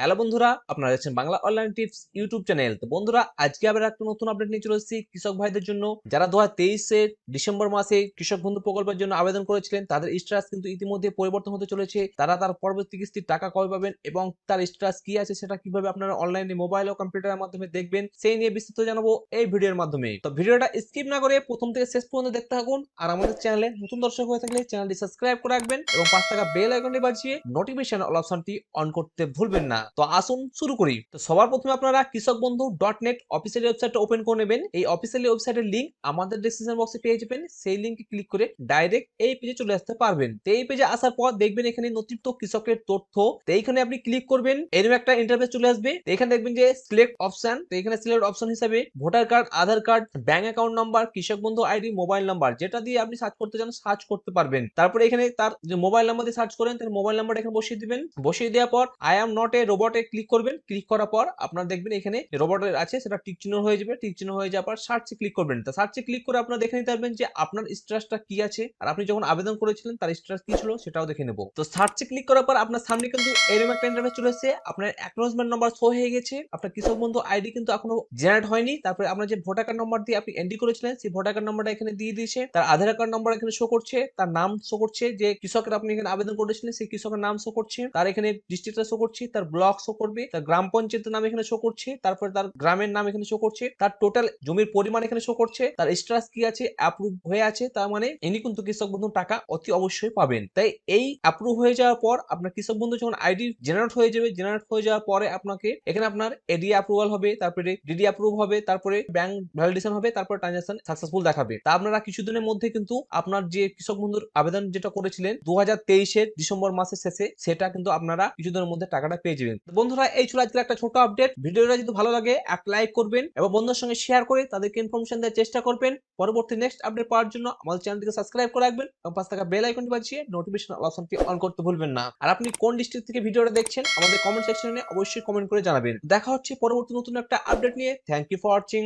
Hello বন্ধুরা, আপনারা দেখছেন Bangla online tips YouTube channel. তো বন্ধুরা, আজকে আবার একটা নতুন আপডেট নিয়ে চলে এসেছি কৃষক ভাইদের জন্য। যারা 2023 ডিসেম্বর মাসে কৃষক বন্ধু প্রকল্পের জন্য আবেদন করেছিলেন, তাদের স্ট্যাটাস কিন্তু ইতিমধ্যে পরিবর্তন হতে চলেছে। তারা তার পরবর্তী কিস্তির টাকা কবে পাবেন এবং তার স্ট্যাটাস কি আছে সেটা কিভাবে আপনারা অনলাইনে মোবাইল ও কম্পিউটারের মাধ্যমে দেখবেন, সেই নিয়ে বিস্তারিত জানাবো এই ভিডিওর মাধ্যমে। তো ভিডিওটা স্কিপ না করে প্রথম থেকে শেষ পর্যন্ত দেখতে থাকুন। আর আমাদের চ্যানেলে নতুন দর্শক হয়ে থাকলে চ্যানেলটি সাবস্ক্রাইব করে রাখবেন এবং পাঁচ টাকা বেল আইকনটি বাজিয়ে নোটিফিকেশন অল অপশনটি অন করতে ভুলবেন না। তো আসুন শুরু করি। তো সবার প্রথমে আপনারা কৃষক বন্ধু .net অফিসিয়াল ওয়েবসাইটটা ওপেন করে নেবেন। এই অফিসিয়াল ওয়েবসাইটের লিংক আমাদের ডেসক্রিপশন বক্সে পেয়ে যাবেন। সেই লিংকে ক্লিক করে ডাইরেক্ট এই পেজে চলে আসতে পারবেন। তো এই পেজে আসার পর দেখবেন এখানে নথিভুক্ত কৃষকের তথ্য। তো এইখানে আপনি ক্লিক করবেন, এরকম একটা ইন্টারফেস চলে আসবে। তো এখানে দেখবেন যে সিলেক্ট অপশন। তো এখানে সিলেক্ট অপশন হিসেবে ভোটার কার্ড, আধার কার্ড, ব্যাংক অ্যাকাউন্ট নাম্বার, কৃষক বন্ধু আইডি, মোবাইল নাম্বার, যেটা দিয়ে আপনি সার্চ করতে চান সার্চ করতে পারবেন। তারপরে এখানে তার যে মোবাইল নাম্বার দিয়ে সার্চ করেন, তার মোবাইল নাম্বারটা এখানে বসিয়ে দিবেন। বসিয়ে দেওয়ার পর আই এম নট এ রোবটে ক্লিক করবেন। ক্লিক করার পর আপনার দেখবেন এখানে রোবটের আছে, সেটা টিক চিহ্ন হয়ে যাবে। টিক চিহ্ন হয়ে যাওয়ার পর সার্চে ক্লিক করবেন। তো সার্চে ক্লিক করে আপনারা দেখে নিতে পারবেন যে আপনার স্ট্যাটাসটা কি আছে, আর আপনি যখন আবেদন করেছিলেন তার স্ট্যাটাস কি ছিল সেটাও দেখে নেব। তো সার্চে ক্লিক করার পর আপনার সামনে কিন্তু এরকম একটা ইন্টারফেস চলে এসেছে। আপনার অ্যাকনলেজমেন্ট নাম্বার শো হয়ে গেছে, আপনার কৃষক বন্ধু আইডি কিন্তু এখনো জেনারেট হয়নি। তারপরে আপনার যে ভোটার কার্ড নাম্বার দিয়ে আপনি এন্ট্রি করেছিলেন, সেই ভোটার কার্ড নাম্বারটা এখানে দিয়ে দিয়েছে। তার আধার কার্ড নাম্বার এখানে শো করছে, তার নাম শো করছে, যে কৃষকের আপনি এখানে আবেদন করেছিলেন সেই কৃষকের নাম শো করছে, তার এখানে ডিস্ট্রিক্টটা শো করছে, তার ব্লক শো করবে, তার গ্রাম পঞ্চায়েতের নাম এখানে শো করছে, তারপরে তার গ্রামের নাম এখানে শো করছে, তার টোটাল জমির পরিমাণ এখানে শো করছে, তার স্ট্যাটাস কি আছে, অ্যাপ্রুভ হয়ে আছে। তার মানে ইনি কিন্তু কৃষক বন্ধু টাকা অতি অবশ্যই পাবেন। তাই এই অ্যাপ্রুভ হয়ে যাওয়ার পর আপনার কৃষক বন্ধু যখন আইডি জেনারেট হয়ে যাবে, জেনারেট হয়ে যাওয়ার পরে আপনাকে এখানে আপনার এডি অ্যাপ্রুভাল হবে, তারপরে ডিডি অ্যাপ্রুভ হবে, তারপরে ব্যাংক ভ্যালিডেশন হবে, তারপরে ট্রানজাকশন সাকসেসফুল দেখাবে। তা আপনারা কিছুদিনের মধ্যে কিন্তু আপনার যে কৃষক বন্ধুর আবেদন যেটা করেছিলেন 2023 ডিসেম্বর মাসের শেষে, সেটা কিন্তু আপনারা কিছুদিনের মধ্যে টাকাটা পেয়ে যাবেন। বন্ধুরা, এই ছিল আজকের একটা ছোট আপডেট। ভিডিওটা যদি ভালো লাগে একটা লাইক করবেন এবং বন্ধুদের সঙ্গে শেয়ার করে তাদেরকে ইনফরমেশন দেওয়ার চেষ্টা করবেন। পরবর্তী নেক্সট আপডেট পাওয়ার জন্য আমাদের চ্যানেলটিকে সাবস্ক্রাইব করে রাখবেন এবং পাঁচ টাকা বেল আইকনটি বাজিয়ে নোটিফিকেশন অপশনটি অন করতে ভুলবেন না। আর আপনি কোন ডিস্ট্রিক্ট থেকে ভিডিওটা দেখছেন আমাদের কমেন্ট সেকশনে অবশ্যই কমেন্ট করে জানাবেন। দেখা হচ্ছে পরবর্তী নতুন একটা আপডেট নিয়ে। Thank you for watching.